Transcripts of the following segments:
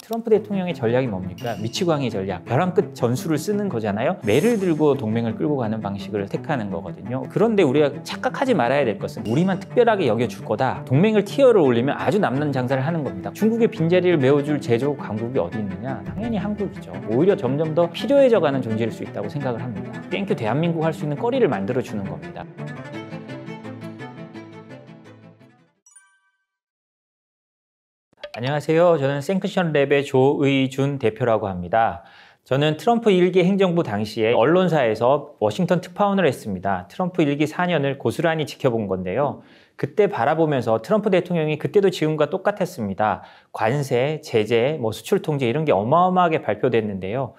트럼프 대통령의 전략이 뭡니까? 미치광이 전략, 벼랑 끝 전술을 쓰는 거잖아요. 매를 들고 동맹을 끌고 가는 방식을 택하는 거거든요. 그런데 우리가 착각하지 말아야 될 것은 우리만 특별하게 여겨줄 거다. 동맹을 티어를 올리면 아주 남는 장사를 하는 겁니다. 중국의 빈자리를 메워줄 제조업 강국이 어디 있느냐? 당연히 한국이죠. 오히려 점점 더 필요해져가는 존재일 수 있다고 생각을 합니다. 땡큐 대한민국 할 수 있는 거리를 만들어주는 겁니다. 안녕하세요. 저는 생크션랩의 조의준 대표라고 합니다. 저는 트럼프 1기 행정부 당시에 언론사에서 워싱턴 특파원을 했습니다. 트럼프 1기 4년을 고스란히 지켜본 건데요. 그때 바라보면서 트럼프 대통령이 그때도 지금과 똑같았습니다. 관세, 제재, 수출 통제 이런 게 어마어마하게 발표됐는데요.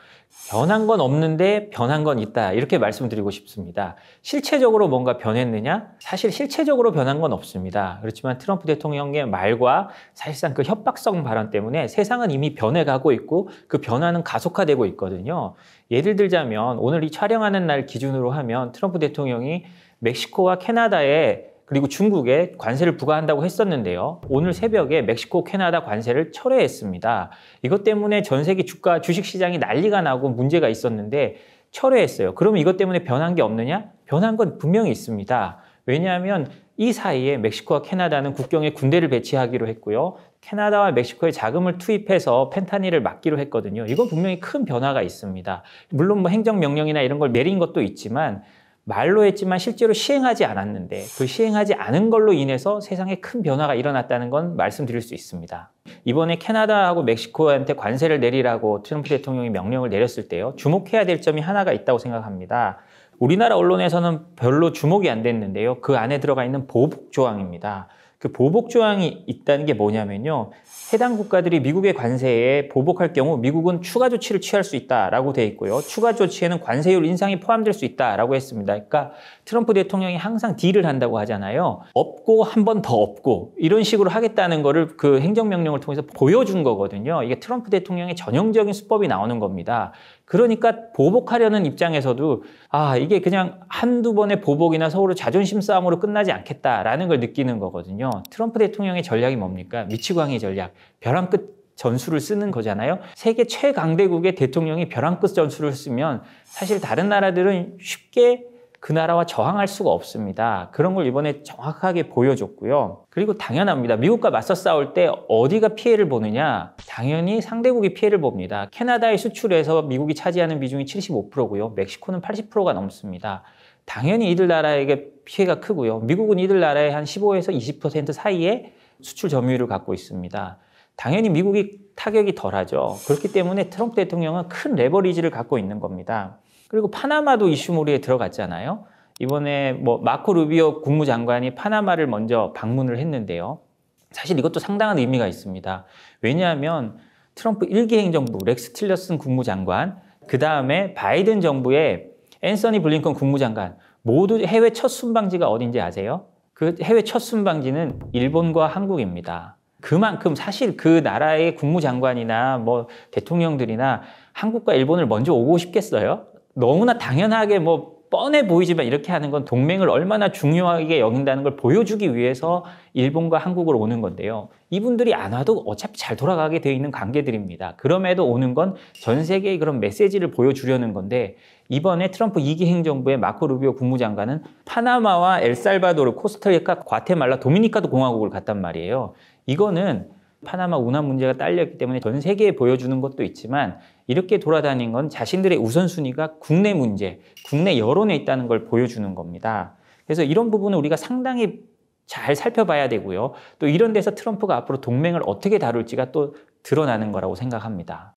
변한 건 없는데 변한 건 있다. 이렇게 말씀드리고 싶습니다. 실체적으로 뭔가 변했느냐? 사실 실체적으로 변한 건 없습니다. 그렇지만 트럼프 대통령의 말과 사실상 그 협박성 발언 때문에 세상은 이미 변해가고 있고 그 변화는 가속화되고 있거든요. 예를 들자면 오늘 이 촬영하는 날 기준으로 하면 트럼프 대통령이 멕시코와 캐나다에 그리고 중국에 관세를 부과한다고 했었는데요. 오늘 새벽에 멕시코, 캐나다 관세를 철회했습니다. 이것 때문에 전 세계 주식시장이 난리가 나고 문제가 있었는데 철회했어요. 그러면 이것 때문에 변한 게 없느냐? 변한 건 분명히 있습니다. 왜냐하면 이 사이에 멕시코와 캐나다는 국경에 군대를 배치하기로 했고요. 캐나다와 멕시코에 자금을 투입해서 펜타닐을 막기로 했거든요. 이건 분명히 큰 변화가 있습니다. 물론 행정명령이나 이런 걸 내린 것도 있지만 말로 했지만 실제로 시행하지 않았는데 그 시행하지 않은 걸로 인해서 세상에 큰 변화가 일어났다는 건 말씀드릴 수 있습니다. 이번에 캐나다하고 멕시코한테 관세를 내리라고 트럼프 대통령이 명령을 내렸을 때요. 주목해야 될 점이 하나가 있다고 생각합니다. 우리나라 언론에서는 별로 주목이 안 됐는데요. 그 안에 들어가 있는 보복 조항입니다. 그 보복 조항이 있다는 게 뭐냐면요. 해당 국가들이 미국의 관세에 보복할 경우 미국은 추가 조치를 취할 수 있다라고 돼 있고요. 추가 조치에는 관세율 인상이 포함될 수 있다라고 했습니다. 그러니까 트럼프 대통령이 항상 딜을 한다고 하잖아요. 업고 한 번 더 업고 이런 식으로 하겠다는 거를 그 행정명령을 통해서 보여준 거거든요. 이게 트럼프 대통령의 전형적인 수법이 나오는 겁니다. 그러니까 보복하려는 입장에서도 이게 그냥 한두 번의 보복이나 서로 자존심 싸움으로 끝나지 않겠다라는 걸 느끼는 거거든요. 트럼프 대통령의 전략이 뭡니까? 미치광이 전략, 벼랑 끝 전술을 쓰는 거잖아요. 세계 최강대국의 대통령이 벼랑 끝 전술을 쓰면 사실 다른 나라들은 쉽게 그 나라와 저항할 수가 없습니다. 그런 걸 이번에 정확하게 보여줬고요. 그리고 당연합니다. 미국과 맞서 싸울 때 어디가 피해를 보느냐? 당연히 상대국이 피해를 봅니다. 캐나다의 수출에서 미국이 차지하는 비중이 75%고요. 멕시코는 80%가 넘습니다. 당연히 이들 나라에게 피해가 크고요. 미국은 이들 나라의 한 15에서 20% 사이에 수출 점유율을 갖고 있습니다. 당연히 미국이 타격이 덜하죠. 그렇기 때문에 트럼프 대통령은 큰 레버리지를 갖고 있는 겁니다. 그리고 파나마도 이슈몰이에 들어갔잖아요. 이번에 마코 루비오 국무장관이 파나마를 먼저 방문을 했는데요. 사실 이것도 상당한 의미가 있습니다. 왜냐하면 트럼프 1기 행정부 렉스 틸러슨 국무장관, 그 다음에 바이든 정부의 앤서니 블링컨 국무장관 모두 해외 첫 순방지가 어딘지 아세요? 그 해외 첫 순방지는 일본과 한국입니다. 그만큼 사실 그 나라의 국무장관이나 대통령들이나 한국과 일본을 먼저 오고 싶겠어요? 너무나 당연하게 뻔해 보이지만 이렇게 하는 건 동맹을 얼마나 중요하게 여긴다는 걸 보여주기 위해서 일본과 한국을 오는 건데요. 이분들이 안 와도 어차피 잘 돌아가게 되어 있는 관계들입니다. 그럼에도 오는 건 전 세계의 그런 메시지를 보여주려는 건데 이번에 트럼프 2기 행정부의 마코 루비오 국무장관은 파나마와 엘살바도르, 코스타리카, 과테말라, 도미니카도 공화국을 갔단 말이에요. 이거는 파나마 운하 문제가 딸렸기 때문에 전 세계에 보여주는 것도 있지만 이렇게 돌아다닌 건 자신들의 우선순위가 국내 문제, 국내 여론에 있다는 걸 보여주는 겁니다. 그래서 이런 부분은 우리가 상당히 잘 살펴봐야 되고요. 또 이런 데서 트럼프가 앞으로 동맹을 어떻게 다룰지가 또 드러나는 거라고 생각합니다.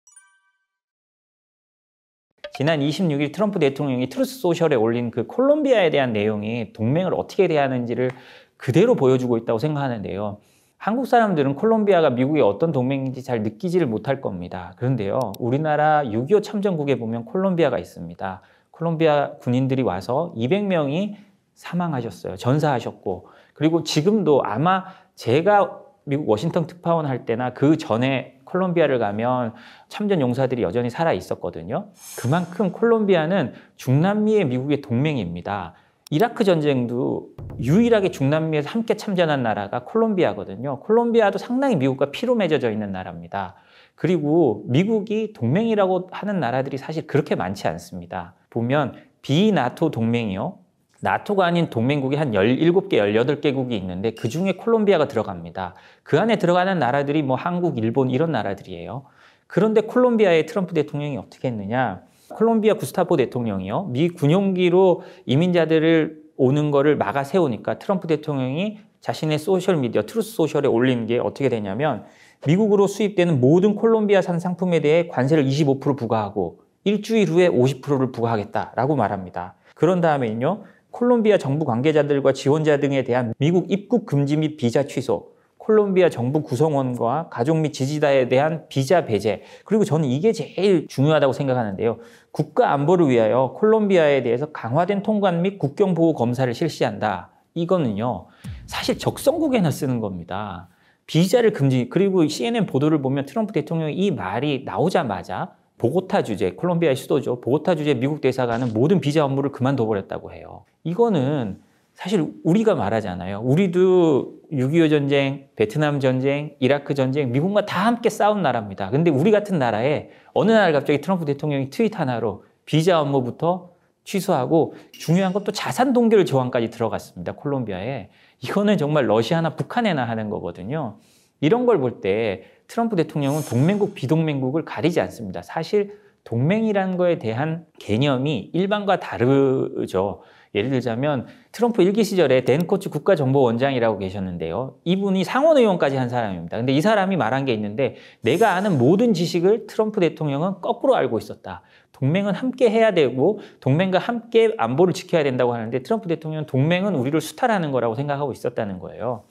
지난 26일 트럼프 대통령이 트루스 소셜에 올린 그 콜롬비아에 대한 내용이 동맹을 어떻게 대하는지를 그대로 보여주고 있다고 생각하는데요. 한국 사람들은 콜롬비아가 미국의 어떤 동맹인지 잘 느끼지를 못할 겁니다. 그런데요, 우리나라 6.25 참전국에 보면 콜롬비아가 있습니다. 콜롬비아 군인들이 와서 200명이 사망하셨어요. 전사하셨고, 그리고 지금도 아마 제가 미국 워싱턴 특파원 할 때나 그 전에 콜롬비아를 가면 참전 용사들이 여전히 살아 있었거든요. 그만큼 콜롬비아는 중남미의 미국의 동맹입니다. 이라크 전쟁도 유일하게 중남미에서 함께 참전한 나라가 콜롬비아거든요. 콜롬비아도 상당히 미국과 피로 맺어져 있는 나라입니다. 그리고 미국이 동맹이라고 하는 나라들이 사실 그렇게 많지 않습니다. 보면 비나토 동맹이요. 나토가 아닌 동맹국이 한 17개, 18개국이 있는데 그중에 콜롬비아가 들어갑니다. 그 안에 들어가는 나라들이 뭐 한국, 일본 이런 나라들이에요. 그런데 콜롬비아의 트럼프 대통령이 어떻게 했느냐? 콜롬비아 구스타포 대통령이요. 미 군용기로 이민자들을 오는 거를 막아 세우니까 트럼프 대통령이 자신의 소셜미디어 트루스 소셜에 올린 게 어떻게 되냐면 미국으로 수입되는 모든 콜롬비아산 상품에 대해 관세를 25% 부과하고 일주일 후에 50%를 부과하겠다라고 말합니다. 그런 다음에는요. 콜롬비아 정부 관계자들과 지원자 등에 대한 미국 입국 금지 및 비자 취소, 콜롬비아 정부 구성원과 가족 및 지지자에 대한 비자 배제, 그리고 저는 이게 제일 중요하다고 생각하는데요. 국가 안보를 위하여 콜롬비아에 대해서 강화된 통관 및 국경 보호 검사를 실시한다. 이거는요, 사실 적성국에나 쓰는 겁니다. 비자를 금지, 그리고 CNN 보도를 보면 트럼프 대통령이 이 말이 나오자마자 보고타 주재, 콜롬비아의 수도죠. 보고타 주재 미국 대사관은 모든 비자 업무를 그만둬버렸다고 해요. 이거는 사실 우리가 말하잖아요. 우리도 6.25 전쟁, 베트남 전쟁, 이라크 전쟁, 미국과 다 함께 싸운 나라입니다. 근데 우리 같은 나라에 어느 날 갑자기 트럼프 대통령이 트윗 하나로 비자 업무부터 취소하고 중요한 건 또 자산 동결 조항까지 들어갔습니다. 콜롬비아에. 이거는 정말 러시아나 북한에나 하는 거거든요. 이런 걸 볼 때 트럼프 대통령은 동맹국, 비동맹국을 가리지 않습니다. 사실 동맹이라는 거에 대한 개념이 일반과 다르죠. 예를 들자면 트럼프 일기 시절에 댄 코츠 국가정보원장이라고 계셨는데요. 이분이 상원의원까지 한 사람입니다. 근데 이 사람이 말한 게 있는데 내가 아는 모든 지식을 트럼프 대통령은 거꾸로 알고 있었다. 동맹은 함께 해야 되고 동맹과 함께 안보를 지켜야 된다고 하는데 트럼프 대통령은 동맹은 우리를 수탈하는 거라고 생각하고 있었다는 거예요.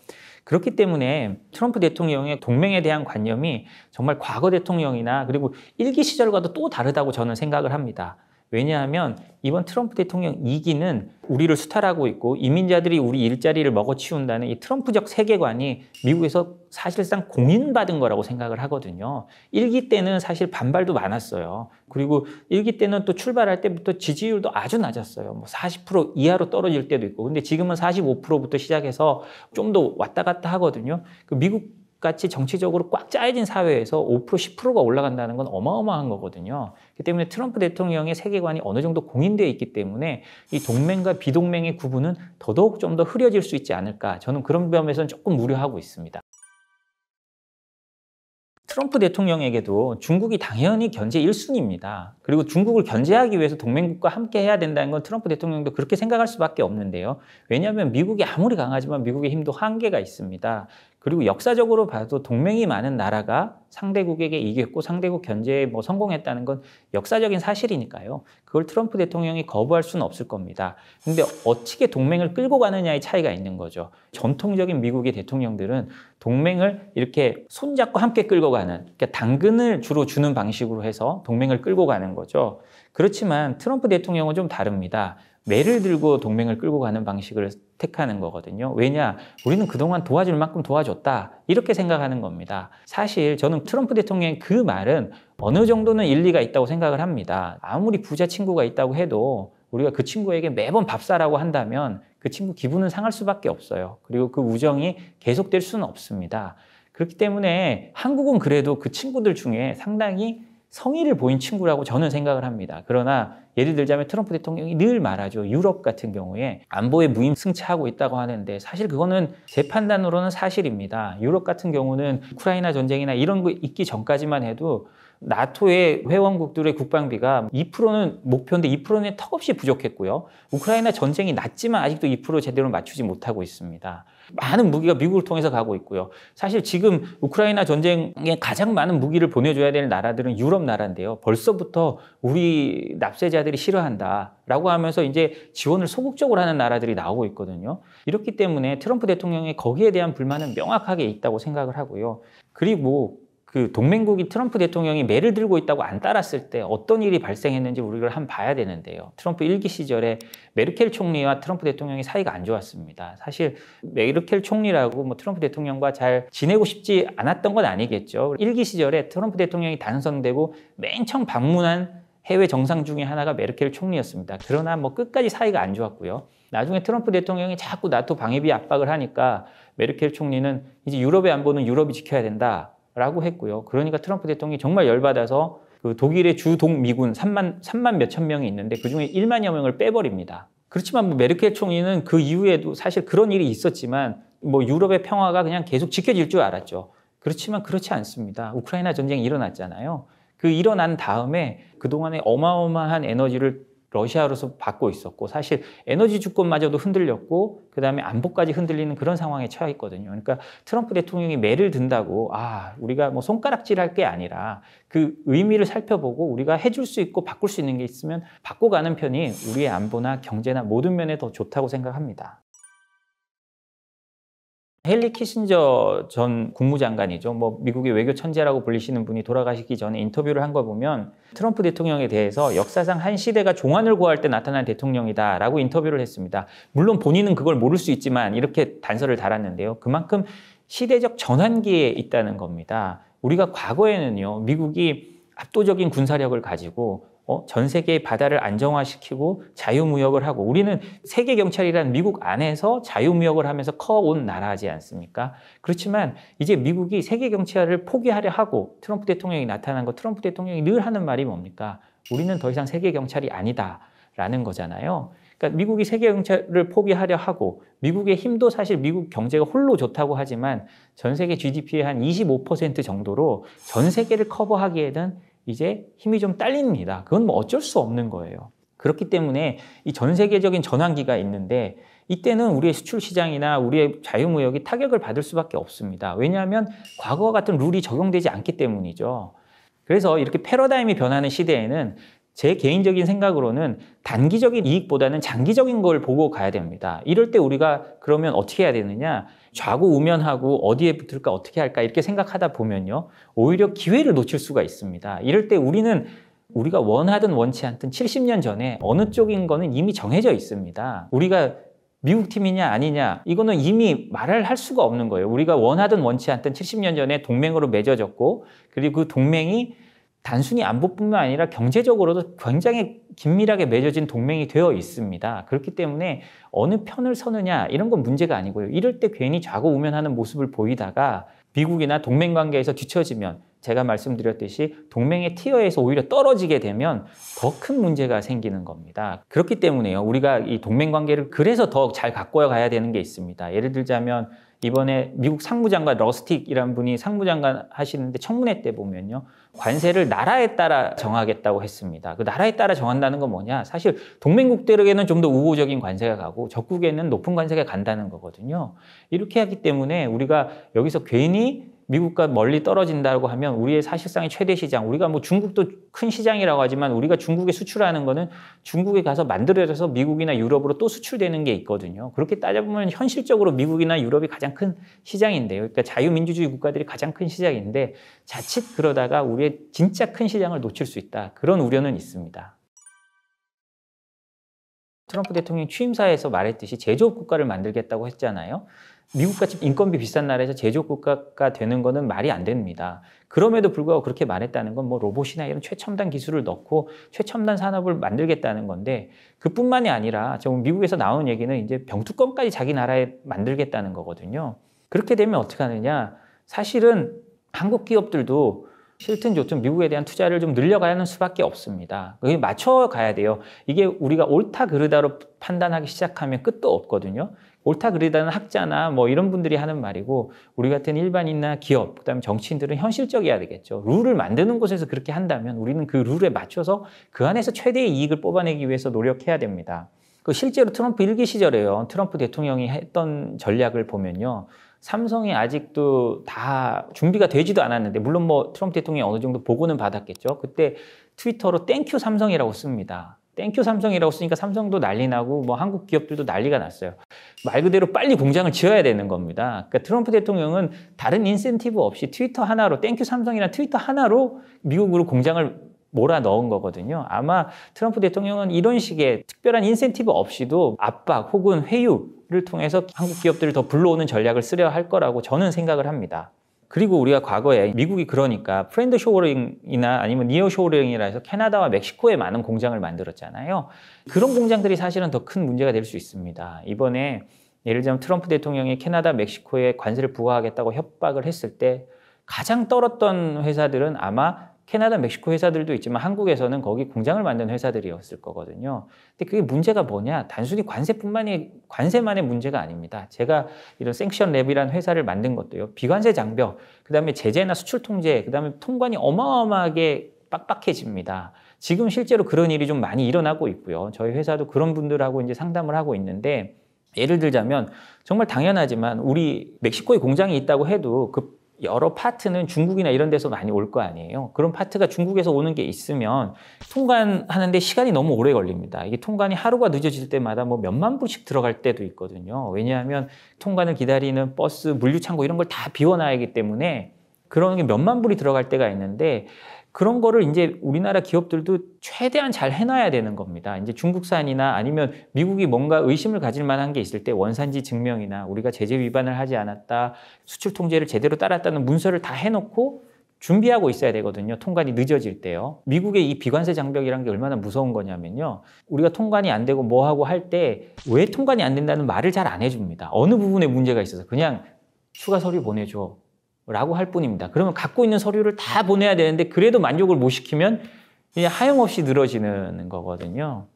그렇기 때문에 트럼프 대통령의 동맹에 대한 관념이 정말 과거 대통령이나 그리고 일기 시절과도 또 다르다고 저는 생각을 합니다. 왜냐하면 이번 트럼프 대통령 2기는 우리를 수탈하고 있고 이민자들이 우리 일자리를 먹어치운다는 이 트럼프적 세계관이 미국에서 사실상 공인받은 거라고 생각을 하거든요. 1기 때는 사실 반발도 많았어요. 그리고 1기 때는 또 출발할 때부터 지지율도 아주 낮았어요. 뭐 40% 이하로 떨어질 때도 있고. 근데 지금은 45%부터 시작해서 좀 더 왔다 갔다 하거든요. 그 미국 같이 정치적으로 꽉 짜여진 사회에서 5%, 10%가 올라간다는 건 어마어마한 거거든요. 그렇기 때문에 트럼프 대통령의 세계관이 어느 정도 공인되어 있기 때문에 이 동맹과 비동맹의 구분은 더더욱 좀 더 흐려질 수 있지 않을까. 저는 그런 점에서는 조금 우려하고 있습니다. 트럼프 대통령에게도 중국이 당연히 견제 1순위입니다. 그리고 중국을 견제하기 위해서 동맹국과 함께 해야 된다는 건 트럼프 대통령도 그렇게 생각할 수밖에 없는데요. 왜냐하면 미국이 아무리 강하지만 미국의 힘도 한계가 있습니다. 그리고 역사적으로 봐도 동맹이 많은 나라가 상대국에게 이겼고 상대국 견제에 성공했다는 건 역사적인 사실이니까요. 그걸 트럼프 대통령이 거부할 수는 없을 겁니다. 근데 어떻게 동맹을 끌고 가느냐의 차이가 있는 거죠. 전통적인 미국의 대통령들은 동맹을 이렇게 손잡고 함께 끌고 가는, 그러니까 당근을 주로 주는 방식으로 해서 동맹을 끌고 가는 거죠. 그렇지만 트럼프 대통령은 좀 다릅니다. 매를 들고 동맹을 끌고 가는 방식을 택하는 거거든요. 왜냐? 우리는 그동안 도와줄 만큼 도와줬다. 이렇게 생각하는 겁니다. 사실 저는 트럼프 대통령의 그 말은 어느 정도는 일리가 있다고 생각을 합니다. 아무리 부자 친구가 있다고 해도 우리가 그 친구에게 매번 밥 사라고 한다면 그 친구 기분은 상할 수밖에 없어요. 그리고 그 우정이 계속될 수는 없습니다. 그렇기 때문에 한국은 그래도 그 친구들 중에 상당히 성의를 보인 친구라고 저는 생각을 합니다. 그러나 예를 들자면 트럼프 대통령이 늘 말하죠. 유럽 같은 경우에 안보에 무임승차하고 있다고 하는데 사실 그거는 제 판단으로는 사실입니다. 유럽 같은 경우는 우크라이나 전쟁이나 이런 거 있기 전까지만 해도 나토의 회원국들의 국방비가 2%는 목표인데 2%는 턱없이 부족했고요. 우크라이나 전쟁이 났지만 아직도 2% 제대로 맞추지 못하고 있습니다. 많은 무기가 미국을 통해서 가고 있고요. 사실 지금 우크라이나 전쟁에 가장 많은 무기를 보내줘야 될 나라들은 유럽 나라인데요. 벌써부터 우리 납세자들이 싫어한다라고 하면서 이제 지원을 소극적으로 하는 나라들이 나오고 있거든요. 이렇기 때문에 트럼프 대통령이 거기에 대한 불만은 명확하게 있다고 생각을 하고요. 그리고 그 동맹국이 트럼프 대통령이 매를 들고 있다고 안 따랐을 때 어떤 일이 발생했는지 우리가 한번 봐야 되는데요. 트럼프 1기 시절에 메르켈 총리와 트럼프 대통령이 사이가 안 좋았습니다. 사실 메르켈 총리라고 트럼프 대통령과 잘 지내고 싶지 않았던 건 아니겠죠. 1기 시절에 트럼프 대통령이 당선되고 맨 처음 방문한 해외 정상 중에 하나가 메르켈 총리였습니다. 그러나 끝까지 사이가 안 좋았고요. 나중에 트럼프 대통령이 자꾸 나토 방위비 압박을 하니까 메르켈 총리는 이제 유럽의 안보는 유럽이 지켜야 된다. 라고 했고요. 그러니까 트럼프 대통령이 정말 열받아서 그 독일의 주동 미군 3만 몇천 명이 있는데 그중에 1만여 명을 빼버립니다. 그렇지만 뭐 메르켈 총리는 그 이후에도 사실 그런 일이 있었지만 뭐 유럽의 평화가 그냥 계속 지켜질 줄 알았죠. 그렇지만 그렇지 않습니다. 우크라이나 전쟁이 일어났잖아요. 그 일어난 다음에 그동안에 어마어마한 에너지를 러시아로서 받고 있었고 사실 에너지 주권마저도 흔들렸고 그다음에 안보까지 흔들리는 그런 상황에 처해 있거든요. 그러니까 트럼프 대통령이 매를 든다고 우리가 뭐 손가락질할 게 아니라 그 의미를 살펴보고 우리가 해줄 수 있고 바꿀 수 있는 게 있으면 바꿔가는 편이 우리의 안보나 경제나 모든 면에 더 좋다고 생각합니다. 헨리 키신저 전 국무장관이죠. 뭐 미국의 외교 천재라고 불리시는 분이 돌아가시기 전에 인터뷰를 한 거 보면 트럼프 대통령에 대해서 역사상 한 시대가 종안을 고할 때 나타난 대통령이다라고 인터뷰를 했습니다. 물론 본인은 그걸 모를 수 있지만 이렇게 단서를 달았는데요. 그만큼 시대적 전환기에 있다는 겁니다. 우리가 과거에는요, 미국이 압도적인 군사력을 가지고 전 세계의 바다를 안정화시키고 자유무역을 하고 우리는 세계경찰이란 미국 안에서 자유무역을 하면서 커온 나라지 않습니까? 그렇지만 이제 미국이 세계경찰을 포기하려 하고 트럼프 대통령이 나타난 거 트럼프 대통령이 늘 하는 말이 뭡니까? 우리는 더 이상 세계경찰이 아니다라는 거잖아요. 그러니까 미국이 세계경찰을 포기하려 하고 미국의 힘도 사실 미국 경제가 홀로 좋다고 하지만 전 세계 GDP의 한 25% 정도로 전 세계를 커버하기에는 이제 힘이 좀 딸립니다. 그건 뭐 어쩔 수 없는 거예요. 그렇기 때문에 이 전 세계적인 전환기가 있는데 이때는 우리의 수출 시장이나 우리의 자유무역이 타격을 받을 수밖에 없습니다. 왜냐하면 과거와 같은 룰이 적용되지 않기 때문이죠. 그래서 이렇게 패러다임이 변하는 시대에는 제 개인적인 생각으로는 단기적인 이익보다는 장기적인 걸 보고 가야 됩니다. 이럴 때 우리가 그러면 어떻게 해야 되느냐? 좌고우면하고 어디에 붙을까 어떻게 할까 이렇게 생각하다 보면요. 오히려 기회를 놓칠 수가 있습니다. 이럴 때 우리가 원하든 원치 않든 70년 전에 어느 쪽인 거는 이미 정해져 있습니다. 우리가 미국 팀이냐 아니냐 이거는 이미 말을 할 수가 없는 거예요. 우리가 원하든 원치 않든 70년 전에 동맹으로 맺어졌고 그리고 그 동맹이 단순히 안보뿐만 아니라 경제적으로도 굉장히 긴밀하게 맺어진 동맹이 되어 있습니다. 그렇기 때문에 어느 편을 서느냐 이런 건 문제가 아니고요. 이럴 때 괜히 좌고우면하는 모습을 보이다가 미국이나 동맹 관계에서 뒤처지면 제가 말씀드렸듯이 동맹의 티어에서 오히려 떨어지게 되면 더 큰 문제가 생기는 겁니다. 그렇기 때문에요. 우리가 이 동맹 관계를 그래서 더 잘 가꿔 가야 되는 게 있습니다. 예를 들자면 이번에 미국 상무장관 러스틱이라는 분이 상무장관 하시는데 청문회 때 보면요. 관세를 나라에 따라 정하겠다고 했습니다. 그 나라에 따라 정한다는 건 뭐냐? 사실 동맹국들에게는 좀 더 우호적인 관세가 가고 적국에는 높은 관세가 간다는 거거든요. 이렇게 하기 때문에 우리가 여기서 괜히 미국과 멀리 떨어진다고 하면 우리의 사실상의 최대 시장, 우리가 뭐 중국도 큰 시장이라고 하지만 우리가 중국에 수출하는 거는 중국에 가서 만들어져서 미국이나 유럽으로 또 수출되는 게 있거든요. 그렇게 따져보면 현실적으로 미국이나 유럽이 가장 큰 시장인데요. 그러니까 자유민주주의 국가들이 가장 큰 시장인데 자칫 그러다가 우리의 진짜 큰 시장을 놓칠 수 있다. 그런 우려는 있습니다. 트럼프 대통령이 취임사에서 말했듯이 제조업 국가를 만들겠다고 했잖아요. 미국같이 인건비 비싼 나라에서 제조업 국가가 되는 거는 말이 안 됩니다. 그럼에도 불구하고 그렇게 말했다는 건 뭐 로봇이나 이런 최첨단 기술을 넣고 최첨단 산업을 만들겠다는 건데 그뿐만이 아니라 미국에서 나온 얘기는 이제 병뚜껑까지 자기 나라에 만들겠다는 거거든요. 그렇게 되면 어떻게 하느냐? 사실은 한국 기업들도 싫든 좋든 미국에 대한 투자를 좀 늘려가는 수밖에 없습니다. 그게 맞춰가야 돼요. 이게 우리가 옳다 그르다로 판단하기 시작하면 끝도 없거든요. 옳다 그르다는 학자나 뭐 이런 분들이 하는 말이고 우리 같은 일반인이나 기업, 그다음에 정치인들은 현실적이어야 되겠죠. 룰을 만드는 곳에서 그렇게 한다면 우리는 그 룰에 맞춰서 그 안에서 최대의 이익을 뽑아내기 위해서 노력해야 됩니다. 실제로 트럼프 1기 시절에요. 트럼프 대통령이 했던 전략을 보면요. 삼성이 아직도 다 준비가 되지도 않았는데 물론 뭐 트럼프 대통령이 어느 정도 보고는 받았겠죠. 그때 트위터로 땡큐 삼성이라고 씁니다. 땡큐 삼성이라고 쓰니까 삼성도 난리 나고 뭐 한국 기업들도 난리가 났어요. 말 그대로 빨리 공장을 지어야 되는 겁니다. 그러니까 트럼프 대통령은 다른 인센티브 없이 트위터 하나로 땡큐 삼성이라는 트위터 하나로 미국으로 공장을 몰아 넣은 거거든요. 아마 트럼프 대통령은 이런 식의 특별한 인센티브 없이도 압박 혹은 회유를 통해서 한국 기업들을 더 불러오는 전략을 쓰려 할 거라고 저는 생각을 합니다. 그리고 우리가 과거에 미국이 그러니까 프렌드 쇼어링이나 아니면 니어 쇼어링이라 해서 캐나다와 멕시코에 많은 공장을 만들었잖아요. 그런 공장들이 사실은 더 큰 문제가 될 수 있습니다. 이번에 예를 들면 트럼프 대통령이 캐나다, 멕시코에 관세를 부과하겠다고 협박을 했을 때 가장 떨었던 회사들은 아마 캐나다, 멕시코 회사들도 있지만 한국에서는 거기 공장을 만든 회사들이었을 거거든요. 근데 그게 문제가 뭐냐? 단순히 관세만의 문제가 아닙니다. 제가 이런 생션랩이라는 회사를 만든 것도요. 비관세 장벽, 그다음에 제재나 수출 통제, 그다음에 통관이 어마어마하게 빡빡해집니다. 지금 실제로 그런 일이 좀 많이 일어나고 있고요. 저희 회사도 그런 분들하고 이제 상담을 하고 있는데, 예를 들자면 정말 당연하지만 우리 멕시코에 공장이 있다고 해도 그 여러 파트는 중국이나 이런 데서 많이 올 거 아니에요. 그런 파트가 중국에서 오는 게 있으면 통관하는데 시간이 너무 오래 걸립니다. 이게 통관이 하루가 늦어질 때마다 뭐 몇만 불씩 들어갈 때도 있거든요. 왜냐하면 통관을 기다리는 버스, 물류창고 이런 걸 다 비워놔야 하기 때문에 그런 게 몇만 불이 들어갈 때가 있는데, 그런 거를 이제 우리나라 기업들도 최대한 잘 해놔야 되는 겁니다. 이제 중국산이나 아니면 미국이 뭔가 의심을 가질 만한 게 있을 때 원산지 증명이나 우리가 제재 위반을 하지 않았다, 수출 통제를 제대로 따랐다는 문서를 다 해놓고 준비하고 있어야 되거든요. 통관이 늦어질 때요. 미국의 이 비관세 장벽이라는 게 얼마나 무서운 거냐면요. 우리가 통관이 안 되고 뭐 하고 할 때 왜 통관이 안 된다는 말을 잘 안 해줍니다. 어느 부분에 문제가 있어서 그냥 추가 서류 보내줘 라고 할 뿐입니다. 그러면 갖고 있는 서류를 다 보내야 되는데 그래도 만족을 못 시키면 그냥 하염없이 늘어지는 거거든요.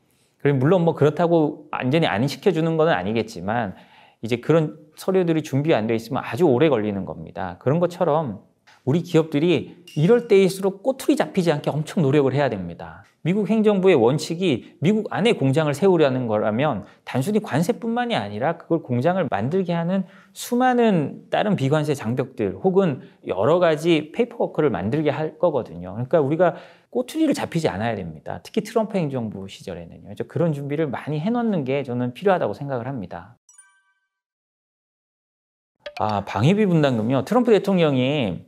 물론 뭐 그렇다고 완전히 안 시켜주는 건 아니겠지만 이제 그런 서류들이 준비 안 돼 있으면 아주 오래 걸리는 겁니다. 그런 것처럼 우리 기업들이 이럴 때일수록 꼬투리 잡히지 않게 엄청 노력을 해야 됩니다. 미국 행정부의 원칙이 미국 안에 공장을 세우려는 거라면 단순히 관세뿐만이 아니라 그걸 공장을 만들게 하는 수많은 다른 비관세 장벽들 혹은 여러 가지 페이퍼워크를 만들게 할 거거든요. 그러니까 우리가 꼬투리를 잡히지 않아야 됩니다. 특히 트럼프 행정부 시절에는요. 그런 준비를 많이 해놓는 게 저는 필요하다고 생각을 합니다. 방위비 분담금요. 트럼프 대통령이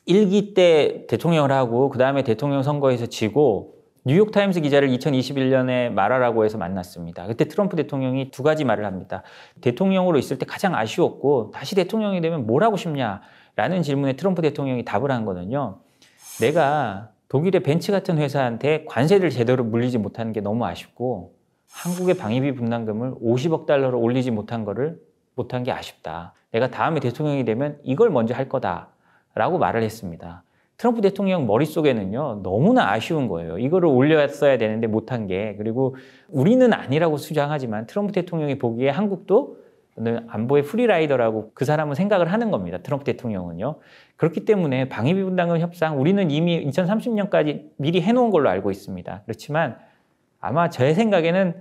1기 때 대통령을 하고 그 다음에 대통령 선거에서 지고 뉴욕타임스 기자를 2021년에 말하라고 해서 만났습니다. 그때 트럼프 대통령이 두 가지 말을 합니다. 대통령으로 있을 때 가장 아쉬웠고 다시 대통령이 되면 뭘 하고 싶냐라는 질문에 트럼프 대통령이 답을 한 거는요. 내가 독일의 벤츠 같은 회사한테 관세를 제대로 물리지 못하는 게 너무 아쉽고 한국의 방위비 분담금을 50억 달러로 올리지 못한 게 아쉽다. 내가 다음에 대통령이 되면 이걸 먼저 할 거다라고 말을 했습니다. 트럼프 대통령 머릿속에는요, 너무나 아쉬운 거예요. 이거를 올렸어야 되는데 못한 게. 그리고 우리는 아니라고 주장하지만 트럼프 대통령이 보기에 한국도 안보의 프리라이더라고 그 사람은 생각을 하는 겁니다. 트럼프 대통령은요. 그렇기 때문에 방위비 분담금 협상 우리는 이미 2030년까지 미리 해놓은 걸로 알고 있습니다. 그렇지만 아마 제 생각에는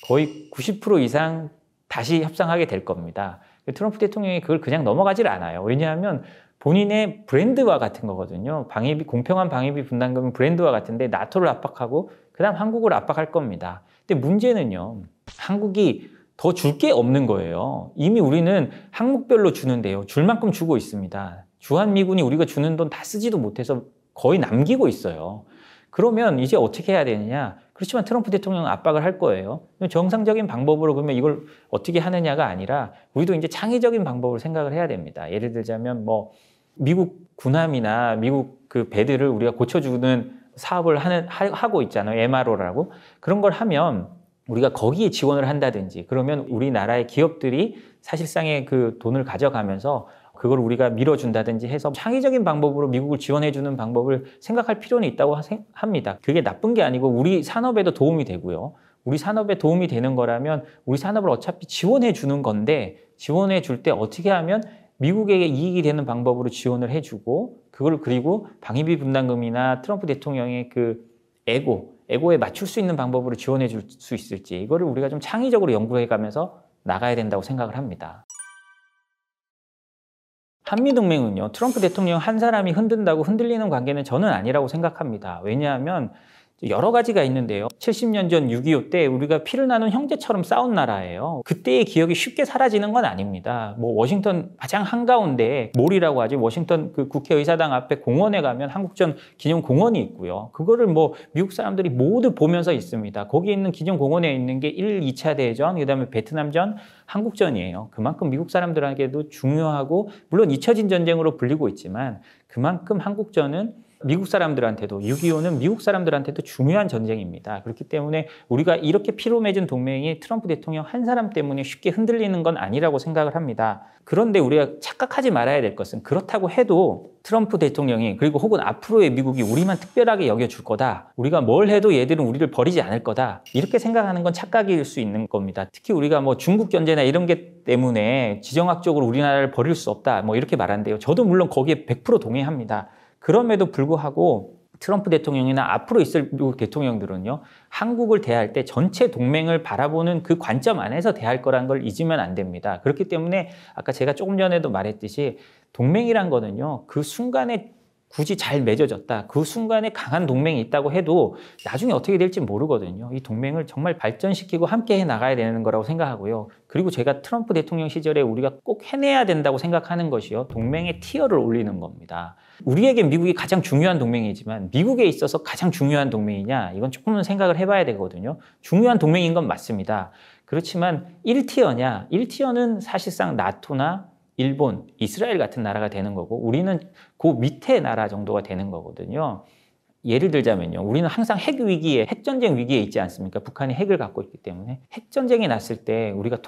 거의 90% 이상 다시 협상하게 될 겁니다. 트럼프 대통령이 그걸 그냥 넘어가질 않아요. 왜냐하면 본인의 브랜드와 같은 거거든요. 공평한 방위비 분담금은 브랜드와 같은데 나토를 압박하고 그다음 한국을 압박할 겁니다. 근데 문제는요. 한국이 더 줄 게 없는 거예요. 이미 우리는 항목별로 주는데요. 줄 만큼 주고 있습니다. 주한미군이 우리가 주는 돈 다 쓰지도 못해서 거의 남기고 있어요. 그러면 이제 어떻게 해야 되느냐? 그렇지만 트럼프 대통령은 압박을 할 거예요. 정상적인 방법으로 그러면 이걸 어떻게 하느냐가 아니라 우리도 이제 창의적인 방법을 생각을 해야 됩니다. 예를 들자면 뭐 미국 군함이나 미국 그 배들을 우리가 고쳐주는 사업을 하고 있잖아요. MRO라고. 그런 걸 하면 우리가 거기에 지원을 한다든지 그러면 우리나라의 기업들이 사실상의 그 돈을 가져가면서 그걸 우리가 밀어준다든지 해서 창의적인 방법으로 미국을 지원해주는 방법을 생각할 필요는 있다고 합니다. 그게 나쁜 게 아니고 우리 산업에도 도움이 되고요. 우리 산업에 도움이 되는 거라면 우리 산업을 어차피 지원해 주는 건데 지원해 줄 때 어떻게 하면 미국에게 이익이 되는 방법으로 지원을 해주고 그걸 그리고 방위비 분담금이나 트럼프 대통령의 그 에고에 맞출 수 있는 방법으로 지원해 줄 수 있을지 이거를 우리가 좀 창의적으로 연구해 가면서 나가야 된다고 생각을 합니다. 한미동맹은요. 트럼프 대통령 한 사람이 흔든다고 흔들리는 관계는 저는 아니라고 생각합니다. 왜냐하면 여러 가지가 있는데요. 70년 전 6.25 때 우리가 피를 나눈 형제처럼 싸운 나라예요. 그때의 기억이 쉽게 사라지는 건 아닙니다. 뭐 워싱턴 가장 한가운데 몰이라고 하지 워싱턴 그 국회의사당 앞에 공원에 가면 한국전 기념공원이 있고요. 그거를 뭐 미국 사람들이 모두 보면서 있습니다. 거기 있는 기념공원에 있는 게 1, 2차 대전, 그다음에 베트남전, 한국전이에요. 그만큼 미국 사람들에게도 중요하고 물론 잊혀진 전쟁으로 불리고 있지만 그만큼 한국전은 미국 사람들한테도 6.25는 미국 사람들한테도 중요한 전쟁입니다. 그렇기 때문에 우리가 이렇게 피로 맺은 동맹이 트럼프 대통령 한 사람 때문에 쉽게 흔들리는 건 아니라고 생각을 합니다. 그런데 우리가 착각하지 말아야 될 것은 그렇다고 해도 트럼프 대통령이 그리고 혹은 앞으로의 미국이 우리만 특별하게 여겨줄 거다. 우리가 뭘 해도 얘들은 우리를 버리지 않을 거다. 이렇게 생각하는 건 착각일 수 있는 겁니다. 특히 우리가 뭐 중국 견제나 이런 게 때문에 지정학적으로 우리나라를 버릴 수 없다. 뭐 이렇게 말한대요. 저도 물론 거기에 100% 동의합니다. 그럼에도 불구하고 트럼프 대통령이나 앞으로 있을 미국 대통령들은요, 한국을 대할 때 전체 동맹을 바라보는 그 관점 안에서 대할 거라는 걸 잊으면 안 됩니다. 그렇기 때문에 아까 제가 조금 전에도 말했듯이 동맹이란 거는요, 그 순간에 굳이 잘 맺어졌다. 그 순간에 강한 동맹이 있다고 해도 나중에 어떻게 될지 모르거든요. 이 동맹을 정말 발전시키고 함께 해 나가야 되는 거라고 생각하고요. 그리고 제가 트럼프 대통령 시절에 우리가 꼭 해내야 된다고 생각하는 것이요. 동맹의 티어를 올리는 겁니다. 우리에게 미국이 가장 중요한 동맹이지만 미국에 있어서 가장 중요한 동맹이냐? 이건 조금은 생각을 해봐야 되거든요. 중요한 동맹인 건 맞습니다. 그렇지만 1티어냐? 1티어는 사실상 나토나 일본, 이스라엘 같은 나라가 되는 거고 우리는 그 밑에 나라 정도가 되는 거거든요. 예를 들자면요. 우리는 항상 핵전쟁 위기에 있지 않습니까? 북한이 핵을 갖고 있기 때문에. 핵전쟁이 났을 때 우리가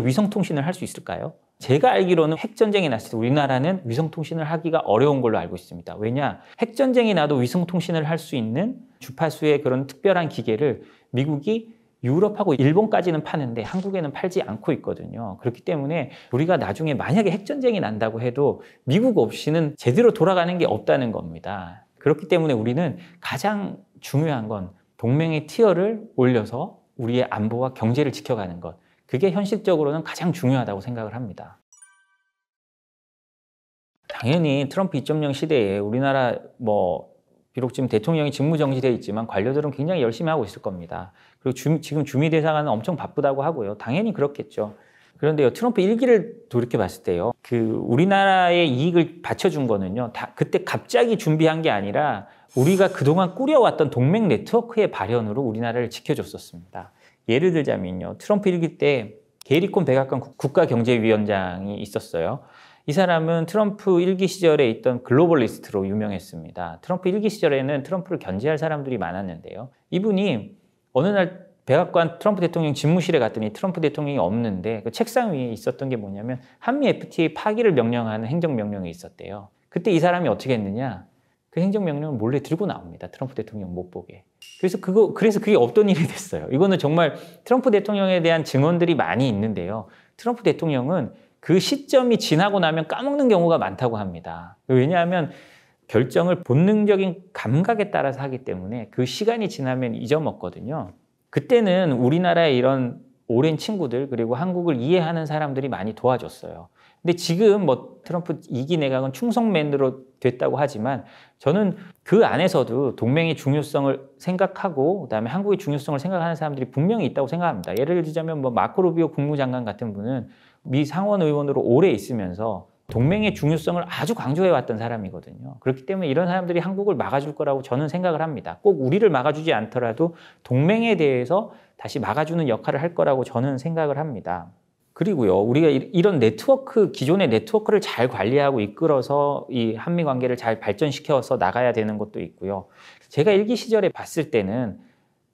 위성통신을 할 수 있을까요? 제가 알기로는 핵전쟁이 났을 때 우리나라는 위성통신을 하기가 어려운 걸로 알고 있습니다. 왜냐? 핵전쟁이 나도 위성통신을 할 수 있는 주파수의 그런 특별한 기계를 미국이 유럽하고 일본까지는 파는데 한국에는 팔지 않고 있거든요. 그렇기 때문에 우리가 나중에 만약에 핵전쟁이 난다고 해도 미국 없이는 제대로 돌아가는 게 없다는 겁니다. 그렇기 때문에 우리는 가장 중요한 건 동맹의 티어를 올려서 우리의 안보와 경제를 지켜가는 것. 그게 현실적으로는 가장 중요하다고 생각을 합니다. 당연히 트럼프 2.0 시대에 우리나라 비록 지금 대통령이 직무정지되어 있지만 관료들은 굉장히 열심히 하고 있을 겁니다. 그리고 지금 주미대사관은 엄청 바쁘다고 하고요. 당연히 그렇겠죠. 그런데요, 트럼프 1기를 돌이켜 봤을 때요, 우리나라의 이익을 받쳐준 거는요, 그때 갑자기 준비한 게 아니라 우리가 그동안 꾸려왔던 동맹 네트워크의 발현으로 우리나라를 지켜줬었습니다. 예를 들자면요, 트럼프 1기 때 게리콘 백악관 국가경제위원장이 있었어요. 이 사람은 트럼프 1기 시절에 있던 글로벌리스트로 유명했습니다. 트럼프 1기 시절에는 트럼프를 견제할 사람들이 많았는데요. 이분이 어느 날 백악관 트럼프 대통령 집무실에 갔더니 트럼프 대통령이 없는데 그 책상 위에 있었던 게 뭐냐면 한미 FTA 파기를 명령하는 행정명령이 있었대요. 그때 이 사람이 어떻게 했느냐? 그 행정명령을 몰래 들고 나옵니다. 트럼프 대통령 못 보게. 그래서 그게 없던 일이 됐어요. 이거는 정말 트럼프 대통령에 대한 증언들이 많이 있는데요. 트럼프 대통령은 그 시점이 지나고 나면 까먹는 경우가 많다고 합니다. 왜냐하면 결정을 본능적인 감각에 따라서 하기 때문에 그 시간이 지나면 잊어먹거든요. 그때는 우리나라의 이런 오랜 친구들 그리고 한국을 이해하는 사람들이 많이 도와줬어요. 근데 지금 트럼프 2기 내각은 충성맨으로 됐다고 하지만 저는 그 안에서도 동맹의 중요성을 생각하고 그다음에 한국의 중요성을 생각하는 사람들이 분명히 있다고 생각합니다. 예를 들자면 마코 루비오 국무장관 같은 분은 미 상원 의원으로 오래 있으면서 동맹의 중요성을 아주 강조해왔던 사람이거든요. 그렇기 때문에 이런 사람들이 한국을 막아줄 거라고 저는 생각을 합니다. 꼭 우리를 막아주지 않더라도 동맹에 대해서 다시 막아주는 역할을 할 거라고 저는 생각을 합니다. 그리고요, 우리가 이런 기존의 네트워크를 잘 관리하고 이끌어서 이 한미 관계를 잘 발전시켜서 나가야 되는 것도 있고요. 제가 1기 시절에 봤을 때는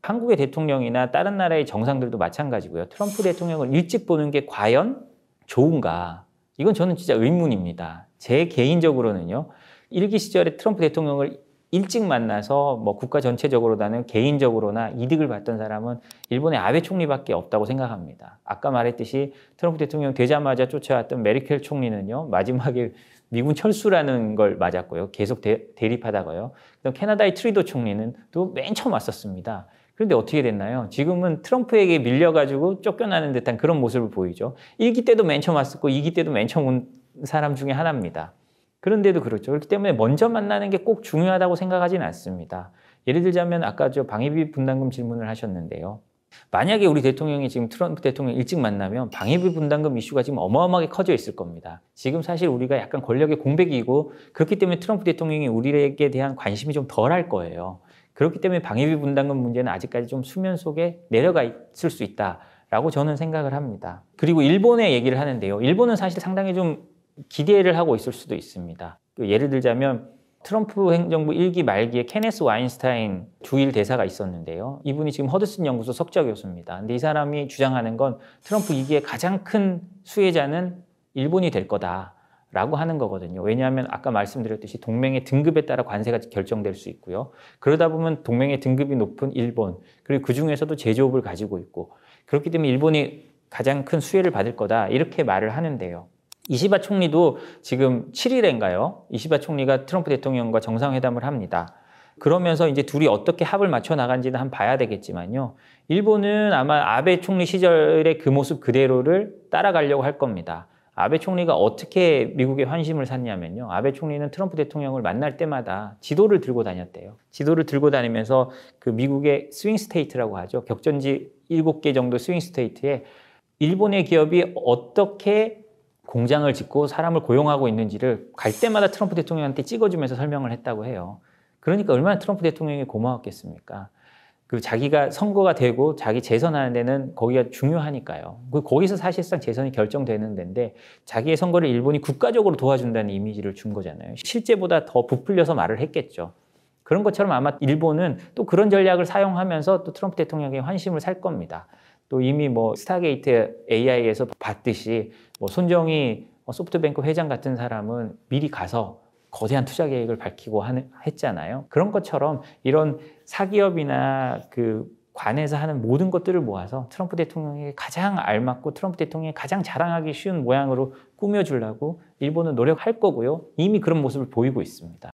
한국의 대통령이나 다른 나라의 정상들도 마찬가지고요. 트럼프 대통령을 일찍 보는 게 과연 좋은가? 이건 저는 진짜 의문입니다. 제 개인적으로는요. 1기 시절에 트럼프 대통령을 일찍 만나서 국가 전체적으로 나는 개인적으로나 이득을 봤던 사람은 일본의 아베 총리밖에 없다고 생각합니다. 아까 말했듯이 트럼프 대통령 되자마자 쫓아왔던 메르켈 총리는요. 마지막에 미군 철수라는 걸 맞았고요. 계속 대립하다가요. 그다음 캐나다의 트리도 총리는 또 맨 처음 왔었습니다. 그런데 어떻게 됐나요? 지금은 트럼프에게 밀려가지고 쫓겨나는 듯한 그런 모습을 보이죠. 1기 때도 맨 처음 왔었고 2기 때도 맨 처음 온 사람 중에 하나입니다. 그런데도 그렇죠. 그렇기 때문에 먼저 만나는 게 꼭 중요하다고 생각하지는 않습니다. 예를 들자면 아까 방위비 분담금 질문을 하셨는데요. 만약에 우리 대통령이 지금 트럼프 대통령 일찍 만나면 방위비 분담금 이슈가 지금 어마어마하게 커져 있을 겁니다. 지금 사실 우리가 약간 권력의 공백이고 그렇기 때문에 트럼프 대통령이 우리에게 대한 관심이 좀 덜할 거예요. 그렇기 때문에 방위비 분담금 문제는 아직까지 좀 수면 속에 내려가 있을 수 있다라고 저는 생각을 합니다. 그리고 일본의 얘기를 하는데요. 일본은 사실 상당히 좀 기대를 하고 있을 수도 있습니다. 예를 들자면 트럼프 행정부 1기 말기에 케네스 와인스타인 주일 대사가 있었는데요. 이분이 지금 허드슨 연구소 석좌 교수입니다. 근데 이 사람이 주장하는 건 트럼프 2기의 가장 큰 수혜자는 일본이 될 거다라고 하는 거거든요. 왜냐하면 아까 말씀드렸듯이 동맹의 등급에 따라 관세가 결정될 수 있고요. 그러다 보면 동맹의 등급이 높은 일본, 그리고 그중에서도 제조업을 가지고 있고, 그렇기 때문에 일본이 가장 큰 수혜를 받을 거다, 이렇게 말을 하는데요. 이시바 총리도 지금 7일인가요? 이시바 총리가 트럼프 대통령과 정상회담을 합니다. 그러면서 이제 둘이 어떻게 합을 맞춰 나간지는 한번 봐야 되겠지만요. 일본은 아마 아베 총리 시절의 그 모습 그대로를 따라가려고 할 겁니다. 아베 총리가 어떻게 미국의 환심을 샀냐면요. 아베 총리는 트럼프 대통령을 만날 때마다 지도를 들고 다녔대요. 지도를 들고 다니면서 그 미국의 스윙 스테이트라고 하죠. 격전지 7개 정도 스윙 스테이트에 일본의 기업이 어떻게 공장을 짓고 사람을 고용하고 있는지를 갈 때마다 트럼프 대통령한테 찍어주면서 설명을 했다고 해요. 그러니까 얼마나 트럼프 대통령이 고마웠겠습니까? 그 자기가 선거가 되고 자기 재선하는 데는 거기가 중요하니까요. 거기서 사실상 재선이 결정되는 데인데 자기의 선거를 일본이 국가적으로 도와준다는 이미지를 준 거잖아요. 실제보다 더 부풀려서 말을 했겠죠. 그런 것처럼 아마 일본은 또 그런 전략을 사용하면서 또 트럼프 대통령의 환심을 살 겁니다. 또 이미 뭐 스타게이트 AI에서 봤듯이 뭐 손정희 소프트뱅크 회장 같은 사람은 미리 가서 거대한 투자 계획을 밝히고 했잖아요. 그런 것처럼 이런 사기업이나 그 관에서 하는 모든 것들을 모아서 트럼프 대통령에게 가장 알맞고 트럼프 대통령이 가장 자랑하기 쉬운 모양으로 꾸며주려고 일본은 노력할 거고요. 이미 그런 모습을 보이고 있습니다.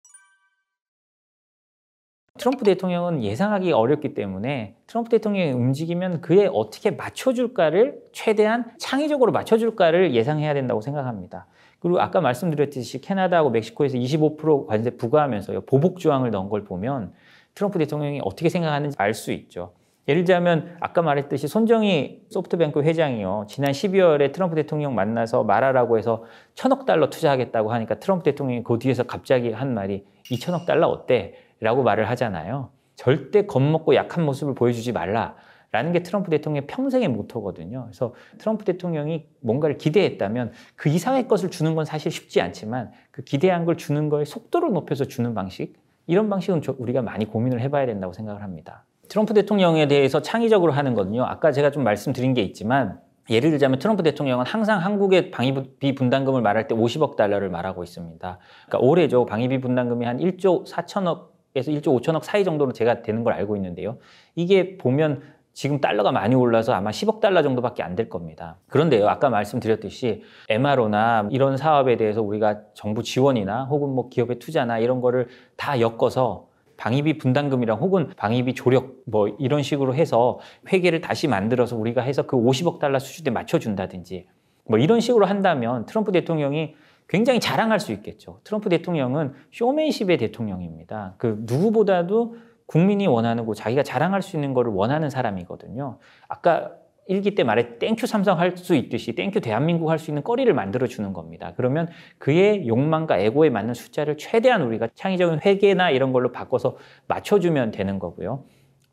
트럼프 대통령은 예상하기 어렵기 때문에 트럼프 대통령이 움직이면 그에 어떻게 맞춰줄까를 최대한 창의적으로 맞춰줄까를 예상해야 된다고 생각합니다. 그리고 아까 말씀드렸듯이 캐나다하고 멕시코에서 25% 관세 부과하면서요, 보복 조항을 넣은 걸 보면 트럼프 대통령이 어떻게 생각하는지 알 수 있죠. 예를 들자면 아까 말했듯이 손정희 소프트뱅크 회장이요, 지난 12월에 트럼프 대통령 만나서 말하라고 해서 1,000억 달러 투자하겠다고 하니까 트럼프 대통령이 그 뒤에서 갑자기 한 말이 2,000억 달러 어때? 라고 말을 하잖아요. 절대 겁먹고 약한 모습을 보여주지 말라라는 게 트럼프 대통령의 평생의 모토거든요. 그래서 트럼프 대통령이 뭔가를 기대했다면 그 이상의 것을 주는 건 사실 쉽지 않지만 그 기대한 걸 주는 거에 속도를 높여서 주는 방식, 이런 방식은 우리가 많이 고민을 해봐야 된다고 생각을 합니다. 트럼프 대통령에 대해서 창의적으로 하는 거는요, 아까 제가 좀 말씀드린 게 있지만 예를 들자면 트럼프 대통령은 항상 한국의 방위비 분담금을 말할 때 50억 달러를 말하고 있습니다. 그러니까 올해죠, 방위비 분담금이 한 1조 4천억 에서 1조 5천억 사이 정도로 제가 되는 걸 알고 있는데요. 이게 보면 지금 달러가 많이 올라서 아마 10억 달러 정도밖에 안 될 겁니다. 그런데요, 아까 말씀드렸듯이 MRO나 이런 사업에 대해서 우리가 정부 지원이나 혹은 뭐 기업의 투자나 이런 거를 다 엮어서 방위비 분담금이랑 혹은 방위비 조력 뭐 이런 식으로 해서 회계를 다시 만들어서 우리가 해서 그 50억 달러 수준에 맞춰준다든지 뭐 이런 식으로 한다면 트럼프 대통령이 굉장히 자랑할 수 있겠죠. 트럼프 대통령은 쇼맨십의 대통령입니다. 그 누구보다도 국민이 원하는 거, 자기가 자랑할 수 있는 거를 원하는 사람이거든요. 아까 1기 때 말해 땡큐 삼성 할 수 있듯이 땡큐 대한민국 할 수 있는 거리를 만들어주는 겁니다. 그러면 그의 욕망과 에고에 맞는 숫자를 최대한 우리가 창의적인 회계나 이런 걸로 바꿔서 맞춰주면 되는 거고요.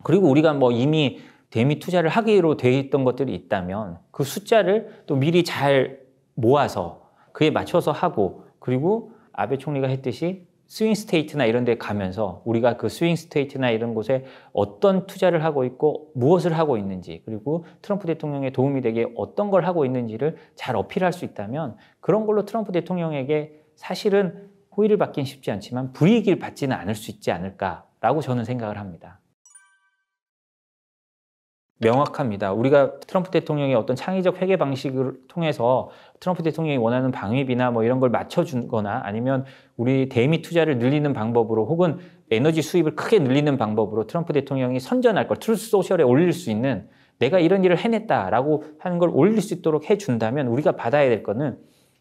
그리고 우리가 뭐 이미 대미 투자를 하기로 돼 있던 것들이 있다면 그 숫자를 또 미리 잘 모아서 그에 맞춰서 하고, 그리고 아베 총리가 했듯이 스윙 스테이트나 이런 데 가면서 우리가 그 스윙 스테이트나 이런 곳에 어떤 투자를 하고 있고 무엇을 하고 있는지, 그리고 트럼프 대통령에 도움이 되게 어떤 걸 하고 있는지를 잘 어필할 수 있다면 그런 걸로 트럼프 대통령에게 사실은 호의를 받긴 쉽지 않지만 불이익을 받지는 않을 수 있지 않을까라고 저는 생각을 합니다. 명확합니다. 우리가 트럼프 대통령의 어떤 창의적 회계 방식을 통해서 트럼프 대통령이 원하는 방위비나 뭐 이런 걸 맞춰주거나 아니면 우리 대미 투자를 늘리는 방법으로 혹은 에너지 수입을 크게 늘리는 방법으로 트럼프 대통령이 선전할 걸 트루스 소셜에 올릴 수 있는, 내가 이런 일을 해냈다라고 하는 걸 올릴 수 있도록 해준다면 우리가 받아야 될 거는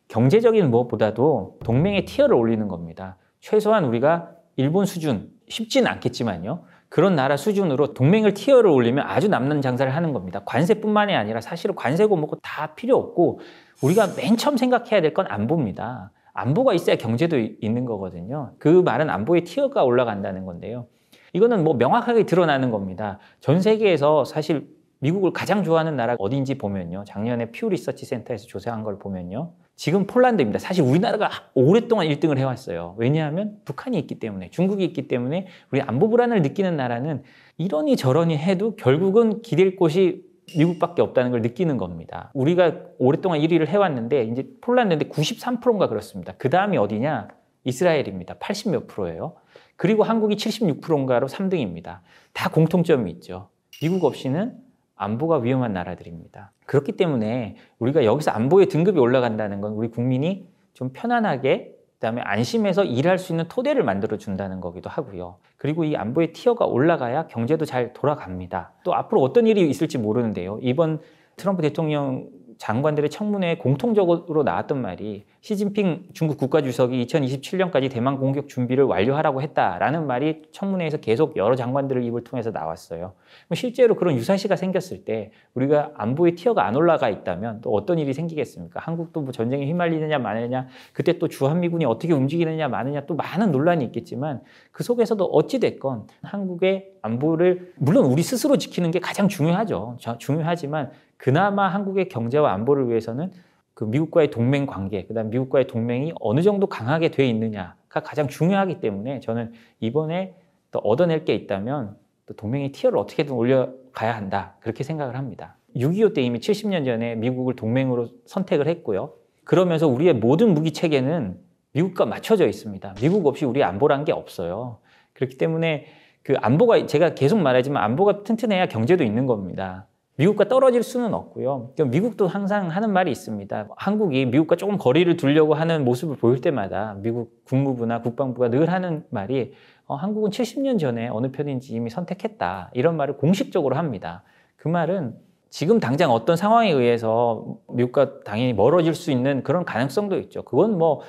경제적인 무엇보다도 동맹의 티어를 올리는 겁니다. 최소한 우리가 일본 수준, 쉽지는 않겠지만요, 그런 나라 수준으로 동맹을 티어를 올리면 아주 남는 장사를 하는 겁니다. 관세뿐만이 아니라 사실은 관세고 뭐고 다 필요 없고 우리가 맨 처음 생각해야 될 건 안보입니다. 안보가 있어야 경제도 있는 거거든요. 그 말은 안보의 티어가 올라간다는 건데요. 이거는 뭐 명확하게 드러나는 겁니다. 전 세계에서 사실 미국을 가장 좋아하는 나라가 어딘지 보면요, 작년에 퓨 리서치 센터에서 조사한 걸 보면요, 지금 폴란드입니다. 사실 우리나라가 오랫동안 1등을 해왔어요. 왜냐하면 북한이 있기 때문에, 중국이 있기 때문에 우리 안보 불안을 느끼는 나라는 이러니 저러니 해도 결국은 기댈 곳이 미국밖에 없다는 걸 느끼는 겁니다. 우리가 오랫동안 1위를 해왔는데 이제 폴란드인데 93%인가 그렇습니다. 그 다음이 어디냐? 이스라엘입니다. 80몇 %예요. 그리고 한국이 76%인가로 3등입니다. 다 공통점이 있죠. 미국 없이는 안보가 위험한 나라들입니다. 그렇기 때문에 우리가 여기서 안보의 등급이 올라간다는 건 우리 국민이 좀 편안하게 그다음에 안심해서 일할 수 있는 토대를 만들어 준다는 거기도 하고요. 그리고 이 안보의 티어가 올라가야 경제도 잘 돌아갑니다. 또 앞으로 어떤 일이 있을지 모르는데요. 이번 트럼프 대통령 장관들의 청문회에 공통적으로 나왔던 말이 시진핑 중국 국가주석이 2027년까지 대만 공격 준비를 완료하라고 했다라는 말이 청문회에서 계속 여러 장관들의 입을 통해서 나왔어요. 실제로 그런 유사시가 생겼을 때 우리가 안보의 티어가 안 올라가 있다면 또 어떤 일이 생기겠습니까? 한국도 뭐 전쟁에 휘말리느냐 마느냐, 그때 또 주한미군이 어떻게 움직이느냐 마느냐 또 많은 논란이 있겠지만 그 속에서도 어찌됐건 한국의 안보를 물론 우리 스스로 지키는 게 가장 중요하죠. 중요하지만 그나마 한국의 경제와 안보를 위해서는 그 미국과의 동맹 관계, 그다음 미국과의 동맹이 어느 정도 강하게 돼 있느냐가 가장 중요하기 때문에 저는 이번에 또 얻어낼 게 있다면 또 동맹의 티어를 어떻게든 올려가야 한다 그렇게 생각을 합니다. 6.25 때 이미 70년 전에 미국을 동맹으로 선택을 했고요. 그러면서 우리의 모든 무기 체계는 미국과 맞춰져 있습니다. 미국 없이 우리 안보란 게 없어요. 그렇기 때문에 그 안보가 제가 계속 말하지만 안보가 튼튼해야 경제도 있는 겁니다. 미국과 떨어질 수는 없고요. 미국도 항상 하는 말이 있습니다. 한국이 미국과 조금 거리를 두려고 하는 모습을 보일 때마다 미국 국무부나 국방부가 늘 하는 말이 한국은 70년 전에 어느 편인지 이미 선택했다. 이런 말을 공식적으로 합니다. 그 말은 지금 당장 어떤 상황에 의해서 미국과 당연히 멀어질 수 있는 그런 가능성도 있죠. 그건 뭐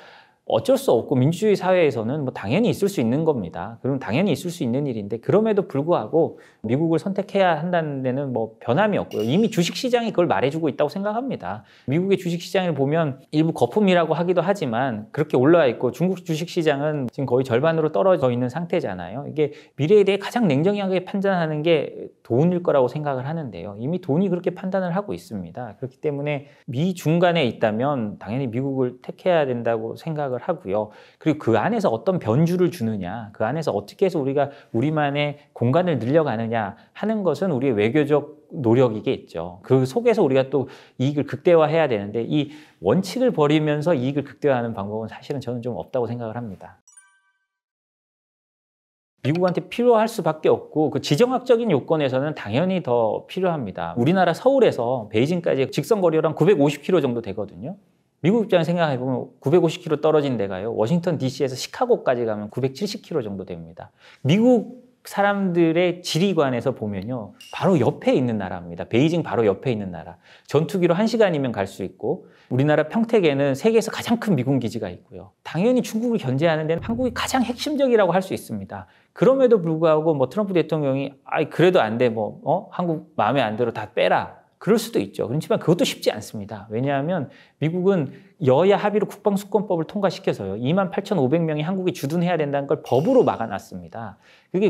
어쩔 수 없고 민주주의 사회에서는 뭐 당연히 있을 수 있는 겁니다. 그럼 당연히 있을 수 있는 일인데 그럼에도 불구하고 미국을 선택해야 한다는 데는 뭐 변함이 없고요. 이미 주식시장이 그걸 말해주고 있다고 생각합니다. 미국의 주식시장을 보면 일부 거품이라고 하기도 하지만 그렇게 올라와 있고 중국 주식시장은 지금 거의 절반으로 떨어져 있는 상태잖아요. 이게 미래에 대해 가장 냉정하게 판단하는 게 돈일 거라고 생각을 하는데요. 이미 돈이 그렇게 판단을 하고 있습니다. 그렇기 때문에 미 중간에 있다면 당연히 미국을 택해야 된다고 생각을 하고요. 그리고 그 안에서 어떤 변주를 주느냐, 그 안에서 어떻게 해서 우리가 우리만의 공간을 늘려가느냐 하는 것은 우리의 외교적 노력이겠죠. 그 속에서 우리가 또 이익을 극대화해야 되는데 이 원칙을 버리면서 이익을 극대화하는 방법은 사실은 저는 좀 없다고 생각을 합니다. 미국한테 필요할 수밖에 없고 그 지정학적인 요건에서는 당연히 더 필요합니다. 우리나라 서울에서 베이징까지 직선 거리로 한 950km 정도 되거든요. 미국 입장에 생각해보면 950km 떨어진 데가요. 워싱턴 DC에서 시카고까지 가면 970km 정도 됩니다. 미국 사람들의 지리관에서 보면요. 바로 옆에 있는 나라입니다. 베이징 바로 옆에 있는 나라. 전투기로 1시간이면 갈 수 있고 우리나라 평택에는 세계에서 가장 큰 미군 기지가 있고요. 당연히 중국을 견제하는 데는 한국이 가장 핵심적이라고 할 수 있습니다. 그럼에도 불구하고 뭐 트럼프 대통령이 그래도 안 돼. 한국 마음에 안 들어 다 빼라. 그럴 수도 있죠. 그렇지만 그것도 쉽지 않습니다. 왜냐하면 미국은 여야 합의로 국방수권법을 통과시켜서요. 28,500명이 한국이 주둔해야 된다는 걸 법으로 막아놨습니다.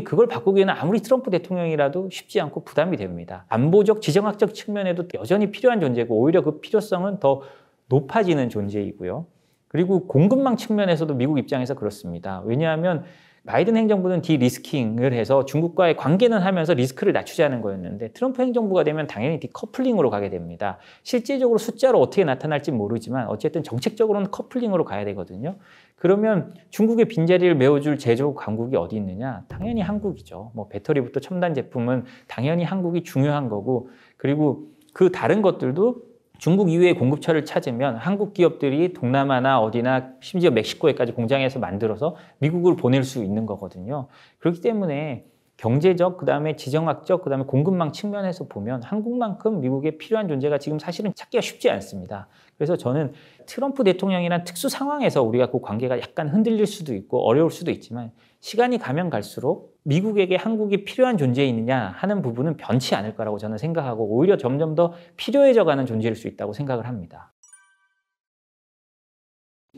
그걸 바꾸기에는 아무리 트럼프 대통령이라도 쉽지 않고 부담이 됩니다. 안보적, 지정학적 측면에도 여전히 필요한 존재고 오히려 그 필요성은 더 높아지는 존재이고요. 그리고 공급망 측면에서도 미국 입장에서 그렇습니다. 왜냐하면 바이든 행정부는 디리스킹을 해서 중국과의 관계는 하면서 리스크를 낮추자는 거였는데 트럼프 행정부가 되면 당연히 디커플링으로 가게 됩니다. 실제적으로 숫자로 어떻게 나타날지 모르지만 어쨌든 정책적으로는 커플링으로 가야 되거든요. 그러면 중국의 빈자리를 메워줄 제조 강국이 어디 있느냐? 당연히 한국이죠. 뭐 배터리부터 첨단 제품은 당연히 한국이 중요한 거고 그리고 그 다른 것들도 중국 이외의 공급처를 찾으면 한국 기업들이 동남아나 어디나 심지어 멕시코에까지 공장에서 만들어서 미국을 보낼 수 있는 거거든요. 그렇기 때문에 경제적, 그다음에 지정학적, 그다음에 공급망 측면에서 보면 한국만큼 미국에 필요한 존재가 지금 사실은 찾기가 쉽지 않습니다. 그래서 저는 트럼프 대통령이란 특수 상황에서 우리가 그 관계가 약간 흔들릴 수도 있고 어려울 수도 있지만 시간이 가면 갈수록 미국에게 한국이 필요한 존재이느냐 하는 부분은 변치 않을 거라고 저는 생각하고 오히려 점점 더 필요해져가는 존재일 수 있다고 생각을 합니다.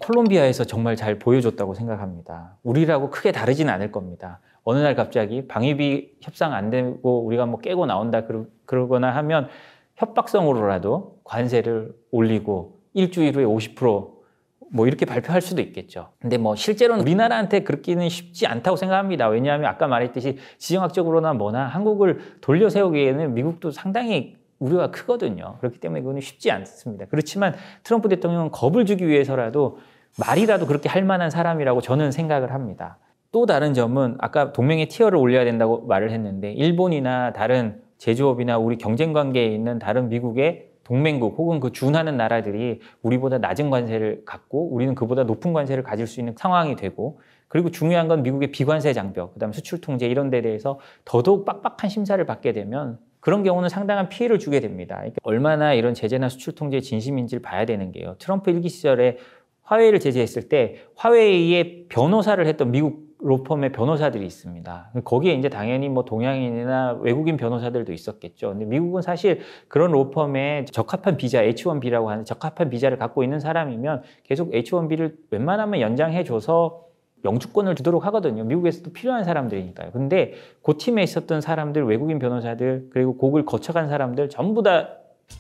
콜롬비아에서 정말 잘 보여줬다고 생각합니다. 우리라고 크게 다르지는 않을 겁니다. 어느 날 갑자기 방위비 협상 안 되고 우리가 뭐 깨고 나온다 그러거나 하면 협박성으로라도 관세를 올리고 일주일 후에 50%뭐 이렇게 발표할 수도 있겠죠. 근데 뭐 실제로는 우리나라한테 그렇게는 쉽지 않다고 생각합니다. 왜냐하면 아까 말했듯이 지정학적으로나 뭐나 한국을 돌려 세우기에는 미국도 상당히 우려가 크거든요. 그렇기 때문에 그거는 쉽지 않습니다. 그렇지만 트럼프 대통령은 겁을 주기 위해서라도 말이라도 그렇게 할 만한 사람이라고 저는 생각을 합니다. 또 다른 점은 아까 동맹의 티어를 올려야 된다고 말을 했는데 일본이나 다른 제조업이나 우리 경쟁 관계에 있는 다른 미국의 동맹국 혹은 그 준하는 나라들이 우리보다 낮은 관세를 갖고 우리는 그보다 높은 관세를 가질 수 있는 상황이 되고, 그리고 중요한 건 미국의 비관세 장벽, 그다음에 수출 통제 이런 데 대해서 더더욱 빡빡한 심사를 받게 되면 그런 경우는 상당한 피해를 주게 됩니다. 그러니까 얼마나 이런 제재나 수출 통제에 진심인지를 봐야 되는 게요. 트럼프 일기 시절에 화웨이를 제재했을 때 화웨이의 변호사를 했던 미국 로펌의 변호사들이 있습니다. 거기에 이제 당연히 뭐 동양인이나 외국인 변호사들도 있었겠죠. 근데 미국은 사실 그런 로펌에 적합한 비자, H1B라고 하는 적합한 비자를 갖고 있는 사람이면 계속 H1B를 웬만하면 연장해줘서 영주권을 주도록 하거든요. 미국에서도 필요한 사람들이니까요. 근데 그 팀에 있었던 사람들, 외국인 변호사들, 그리고 곡을 거쳐간 사람들 전부 다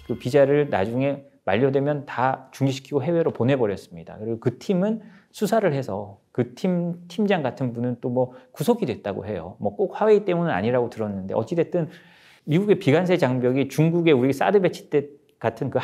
그 비자를 나중에 만료되면 다 중지시키고 해외로 보내버렸습니다. 그리고 그 팀은 수사를 해서 그 팀장 같은 분은 또 뭐 구속이 됐다고 해요. 뭐 꼭 화웨이 때문은 아니라고 들었는데 어찌됐든 미국의 비관세 장벽이 중국의 우리 사드 배치 때 같은 그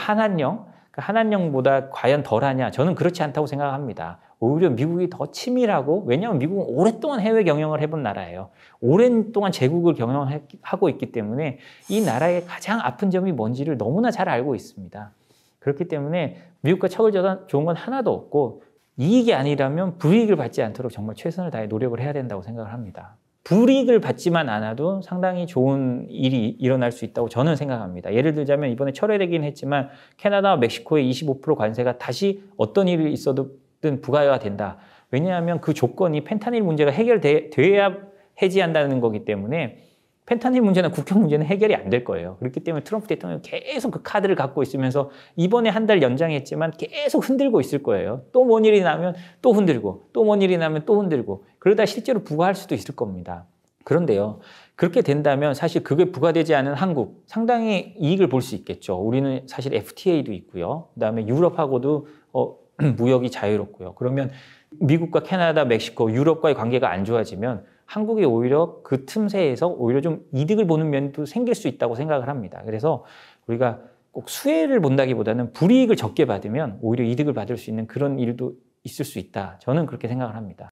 한한령보다 과연 덜하냐? 저는 그렇지 않다고 생각합니다. 오히려 미국이 더 치밀하고, 왜냐하면 미국은 오랫동안 해외 경영을 해본 나라예요. 오랫동안 제국을 경영하고 있기 때문에 이 나라의 가장 아픈 점이 뭔지를 너무나 잘 알고 있습니다. 그렇기 때문에 미국과 척을 져서 좋은 건 하나도 없고, 이익이 아니라면 불이익을 받지 않도록 정말 최선을 다해 노력을 해야 된다고 생각을 합니다. 불이익을 받지만 않아도 상당히 좋은 일이 일어날 수 있다고 저는 생각합니다. 예를 들자면 이번에 철회되긴 했지만 캐나다와 멕시코의 25% 관세가 다시 어떤 일이 있어든 부과가 된다. 왜냐하면 그 조건이 펜타닐 문제가 해결돼야 해지한다는 거기 때문에 펜타닐 문제나 국경 문제는 해결이 안 될 거예요. 그렇기 때문에 트럼프 대통령은 계속 그 카드를 갖고 있으면서 이번에 한 달 연장했지만 계속 흔들고 있을 거예요. 또 뭔 일이 나면 또 흔들고, 또 뭔 일이 나면 또 흔들고, 그러다 실제로 부과할 수도 있을 겁니다. 그런데요, 그렇게 된다면 사실 그게 부과되지 않은 한국 상당히 이익을 볼 수 있겠죠. 우리는 사실 FTA도 있고요. 그다음에 유럽하고도 무역이 자유롭고요. 그러면 미국과 캐나다, 멕시코, 유럽과의 관계가 안 좋아지면 한국이 오히려 그 틈새에서 오히려 좀 이득을 보는 면도 생길 수 있다고 생각을 합니다. 그래서 우리가 꼭 수혜를 본다기보다는 불이익을 적게 받으면 오히려 이득을 받을 수 있는 그런 일도 있을 수 있다. 저는 그렇게 생각을 합니다.